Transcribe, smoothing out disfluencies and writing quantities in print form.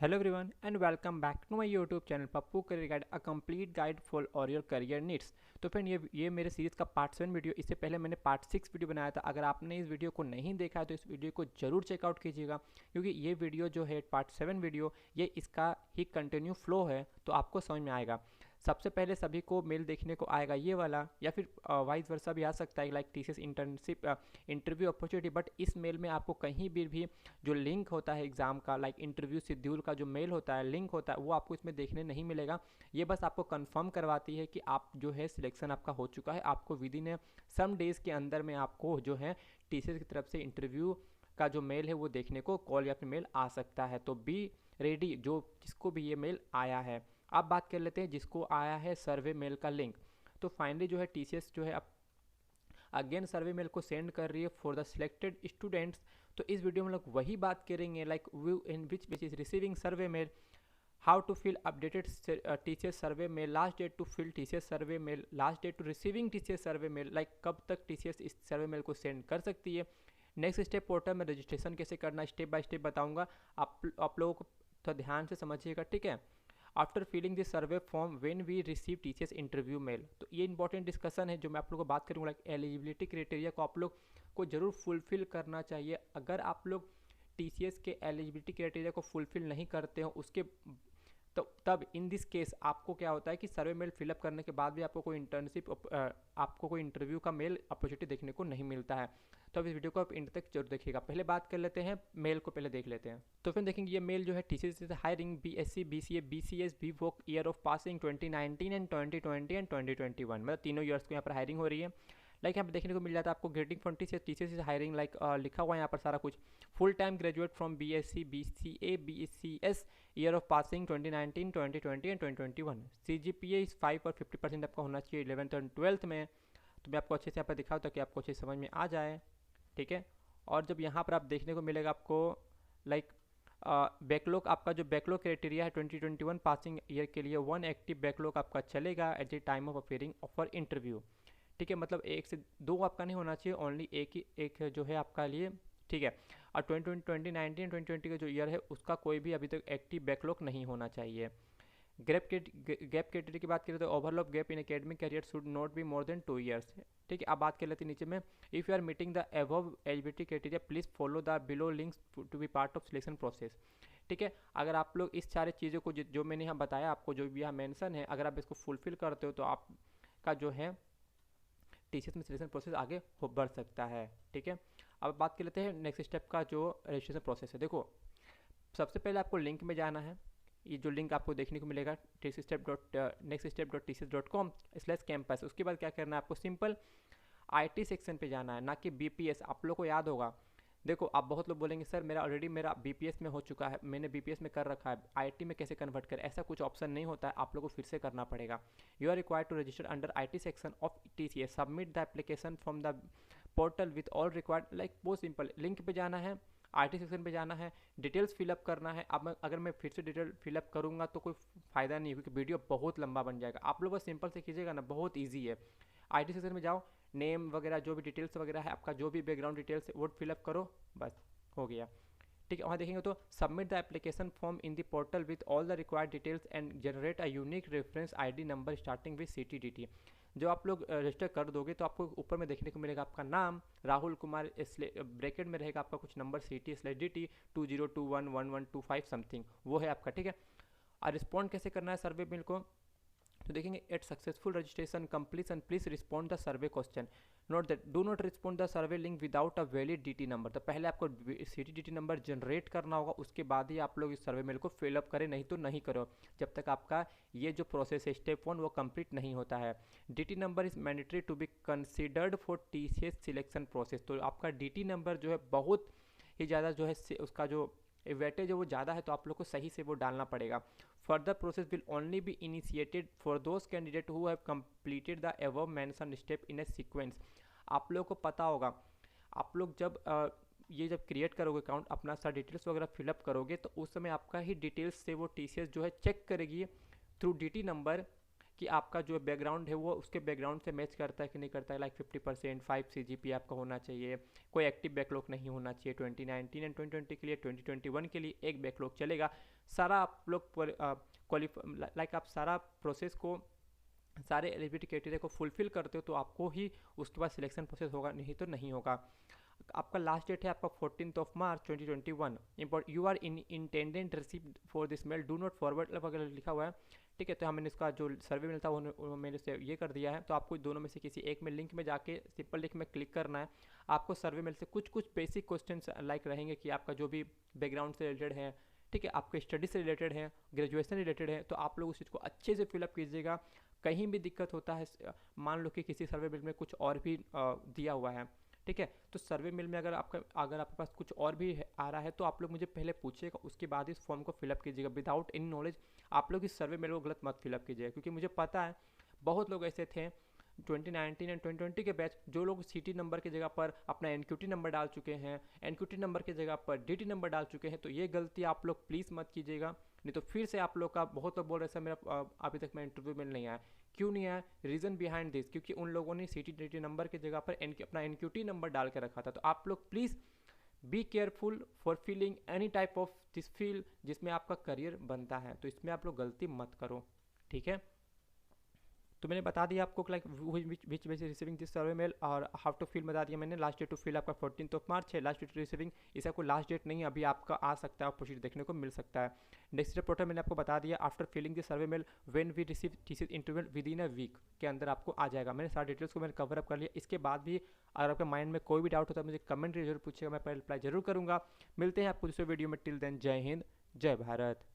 Hello everyone and welcome back to my YouTube channel Pappu career guide a complete guide for और your career needs. तो friend ये मेरे series का part 7 video. इससे पहले मैंने पार्ट 6 वीडियो बनाया था। अगर आपने इस वीडियो को नहीं देखा है तो इस वीडियो को जरूर चेकआउट कीजिएगा, क्योंकि ये वीडियो जो है पार्ट 7 वीडियो ये इसका ही कंटिन्यू फ्लो है, तो आपको समझ में आएगा। सबसे पहले सभी को मेल देखने को आएगा ये वाला, या फिर वाइस वर्सा भी आ सकता है, like TCS internship interview opportunity. But इस मेल में आपको कहीं भी जो लिंक होता है एग्जाम का, लाइक इंटरव्यू शेड्यूल का जो मेल होता है, लिंक होता है, वो आपको इसमें देखने नहीं मिलेगा। ये बस आपको कंफर्म करवाती है कि आप जो है सिलेक्शन आपका हो चुका है। आपको विद इन सम डेज के अंदर में आपको जो है टीसीएस की तरफ से इंटरव्यू का जो मेल है वो देखने को कॉल या फिर मेल आ सकता है। तो बी रेडी, जो जिसको भी ये मेल आया है। अब बात कर लेते हैं जिसको आया है सर्वे मेल का लिंक। तो फाइनली जो है टीसीएस जो है अब अगेन सर्वे मेल को सेंड कर रही है फॉर द सिलेक्टेड स्टूडेंट्स। तो इस वीडियो में लोग वही बात करेंगे, like view in which base is receiving survey mail, how to fill updated TCS survey mail, last date to fill TCS survey mail, last date to receiving TCS survey mail, like कब तक TCS इस सर्वे mail को send कर सकती है। Next step portal में registration कैसे करना, स्टेप बाय स्टेप बताऊंगा। आप लोगों को तो ध्यान से समझिएगा, ठीक है। After filling this survey form when we receive TCS interview mail, तो ये इंपॉर्टेंट डिस्कशन है जो मैं आप लोगों को बात करूँगा। लाइक एलिजिबिलिटी क्राइटेरिया को आप लोग को जरूर फुलफिल करना चाहिए। अगर आप लोग टीसीएस के एलिजिबिलिटी क्राइटेरिया को फुलफिल नहीं करते हो उसके तो तब इन दिस केस आपको क्या होता है कि सर्वे मेल फिलअप करने के बाद भी आपको कोई इंटर्नशिप आपको कोई इंटरव्यू का मेल अपॉर्चुनिटी देखने को नहीं मिलता है। तो अब इस वीडियो को आप इंड तक जरूर देखिएगा। पहले बात कर लेते हैं मेल को, पहले देख लेते हैं। तो फिर देखेंगे ये मेल जो है TCS hiring BSc BCA BCS B voc year of passing 2019 and 2020 and 2021, मतलब तीनों ईयर्स को यहाँ पर हायरिंग हो रही है। लाइक यहाँ पे देखने को मिल जाता है आपको grading from TCS hiring, like लिखा हुआ है यहाँ पर सारा कुछ। Full time graduate from BSc BCA BCS year of passing 2019 2020 and 2021, CGPA इस 5 और 50% आपका होना चाहिए 11th और 12th में। तो मैं आपको अच्छे से यहाँ पर दिखाऊँ ताकि आपको अच्छे समझ में आ जाए, ठीक है। और जब यहाँ पर आप देखने को मिलेगा आपको लाइक बैकलॉग, आपका जो बैकलॉग क्राइटेरिया है 2021 पासिंग ईयर के लिए 1 एक्टिव बैकलॉग आपका चलेगा at the time of appearing for interview, ठीक है। मतलब 1 से 2 आपका नहीं होना चाहिए, ओनली एक जो है आपका लिए, ठीक है। और 2019 2020 का जो ईयर है उसका कोई भी अभी तक एक्टिव बैकलॉग नहीं होना चाहिए। गैप कैटेगरी की बात करें तो overlap gap in academic career should not be more than 2 years, ठीक है। अब बात कर लेते हैं नीचे में, if you are meeting the above eligibility criteria please follow the below links to be part of selection process, ठीक है। अगर आप लोग इस सारे चीज़ों को जो मैंने यहाँ बताया आपको, जो भी यहाँ मेंशन है, अगर आप इसको फुलफिल करते हो तो आपका जो है टीसीएस में सिलेक्शन प्रोसेस आगे बढ़ सकता है, ठीक है। अब बात कर लेते हैं नेक्स्ट स्टेप का जो रजिस्ट्रेशन प्रोसेस है। देखो सबसे पहले आपको लिंक में जाना है। ये जो लिंक आपको देखने को मिलेगा nextstep.tcs.com/campus। उसके बाद क्या करना है आपको, सिंपल आईटी सेक्शन पे जाना है, ना कि बीपीएस। आप लोग को याद होगा, देखो आप बहुत लोग बोलेंगे सर मेरा बीपीएस में हो चुका है, मैंने बीपीएस में कर रखा है, आईटी में कैसे कन्वर्ट करें। ऐसा कुछ ऑप्शन नहीं होता है, आप लोग को फिर से करना पड़ेगा। You are required to register under IT section of TCS, submit the application from the portal with all required, like बहुत सिंपल। लिंक पे जाना है, आईटी सेक्शन पे जाना है, डिटेल्स फिलअप करना है। अब अगर मैं फिर से डिटेल फिलअप करूँगा तो कोई फ़ायदा नहीं, क्योंकि वीडियो बहुत लंबा बन जाएगा। आप लोग बस सिंपल से कीजिएगा ना, बहुत ईजी है। आईटी सेक्शन में जाओ, नेम वगैरह जो भी डिटेल्स वगैरह है, आपका जो भी बैकग्राउंड डिटेल्स है वो फिलअप करो, बस हो गया, ठीक है। वहाँ देखेंगे तो submit the application form in the portal with all the required details and generate a unique reference ID number starting with CTDT। जो आप लोग रजिस्टर कर दोगे तो आपको ऊपर में देखने को मिलेगा आपका नाम राहुल कुमार, ब्रैकेट में रहेगा आपका कुछ नंबर CT/DT 20211125 समथिंग, वो है आपका, ठीक है। और रिस्पॉन्ड कैसे करना है सर्वे मेल को, तो देखेंगे at successful registration completion please respond the survey question, note that do not respond the survey link without a valid DT number. तो पहले आपको CTDT नंबर जनरेट करना होगा, उसके बाद ही आप लोग इस सर्वे मेल को फिलअप करें, नहीं तो नहीं करो जब तक आपका ये जो प्रोसेस है स्टेप 1 वो कंप्लीट नहीं होता है। DT number is mandatory to be considered for TCS selection process. तो आपका DT नंबर जो है बहुत ही ज़्यादा जो है उसका जो वेटेज है वो ज़्यादा है, तो आप लोग को सही से वो डालना पड़ेगा। Further process will only be initiated for those candidate who have completed the above mention step in A sequence. आप लोग को पता होगा, आप लोग जब ये जब क्रिएट करोगे अकाउंट, अपना सारा डिटेल्स वगैरह फिलअप करोगे, तो उस समय आपका ही डिटेल्स से वो TCS जो है चेक करेगी थ्रू DT नंबर कि आपका जो बैकग्राउंड है वो उसके बैकग्राउंड से मैच करता है कि नहीं करता है। लाइक 50%, 5 CGPA आपका होना चाहिए, कोई एक्टिव बैकलॉग नहीं होना चाहिए 2019 एंड 2020 के लिए। 2021 के लिए एक बैकलॉग चलेगा। सारा आप लोग लाइक आप सारा प्रोसेस को, सारे एलिजिबिलिटी क्राइटेरिया को फुलफिल करते हो तो आपको ही उसके बाद सिलेक्शन प्रोसेस होगा, नहीं तो नहीं होगा। आपका लास्ट डेट है आपका 14 March 2021। Import you are intendant receive for this mail, do not forward वगैरह लिखा हुआ है, ठीक है। तो हमने इसका जो सर्वे मिलता है वो मैंने से ये कर दिया है। तो आपको दोनों में से किसी एक में लिंक में जाके सिंपल लिंक में क्लिक करना है। आपको सर्वे मेल से कुछ बेसिक क्वेश्चन लाइक रहेंगे कि आपका जो भी बैकग्राउंड से रिलेटेड है, ठीक है, आपके स्टडी से रिलेटेड है, ग्रेजुएशन रिलेटेड है, तो आप लोग उस चीज़ को अच्छे से फिलअप कीजिएगा। कहीं भी दिक्कत होता है, मान लो कि किसी सर्वे मेल में कुछ और भी दिया हुआ है, ठीक है, तो सर्वे मेल में अगर आपके पास कुछ और भी आ रहा है तो आप लोग मुझे पहले पूछिएगा, उसके बाद इस फॉर्म को फिलअप कीजिएगा। विदाउट एनी नॉलेज आप लोग इस सर्वे मेल को गलत मत फिलअप कीजिएगा, क्योंकि मुझे पता है बहुत लोग ऐसे थे 2019 एंड 2020 के बैच, जो लोग सीटी नंबर की जगह पर अपना एनक्यूटी नंबर डाल चुके हैं, एनक्यूटी नंबर की जगह पर डीटी नंबर डाल चुके हैं। तो ये गलती आप लोग प्लीज़ मत कीजिएगा, नहीं तो फिर से आप लोग का बहुत लोग बोल रहे हैं मेरा अभी तक मैं इंटरव्यू में नहीं आया। क्यों नहीं आया? रीज़न बिहाइंड दिस, क्योंकि उन लोगों ने सीटी डीटी नंबर की जगह पर अपना एनक्यूटी नंबर डाल के रखा था। तो आप लोग please be careful for filling any type of this field जिसमें आपका करियर बनता है, तो इसमें आप लोग गलती मत करो, ठीक है। तो मैंने बता दिया आपको like which base receiving this survey mail, और हाउ टू फिल बता दिया मैंने। लास्ट डेट टू फिल आपका 14 मार्च है, लास्ट डेट रिसीविंग। इसका कोई लास्ट डेट नहीं है, अभी आपका आ सकता है, प्रोसीजर देखने को मिल सकता है। नेक्स्ट पोर्टल मैंने आपको बता दिया, after filling this survey mail when we receive TCS interview within a week के अंदर आपको आ जाएगा। मैंने सारे डिटेल्स को मैंने कवर अप कर लिया। इसके बाद भी अगर आपके माइंड में कोई भी डाउट होता है मुझे कमेंट जरूर पूछेगा, मैं रिप्लाई जरूर करूँगा। मिलते हैं आपको दूसरे वीडियो में। टिल देन जय हिंद, जय भारत।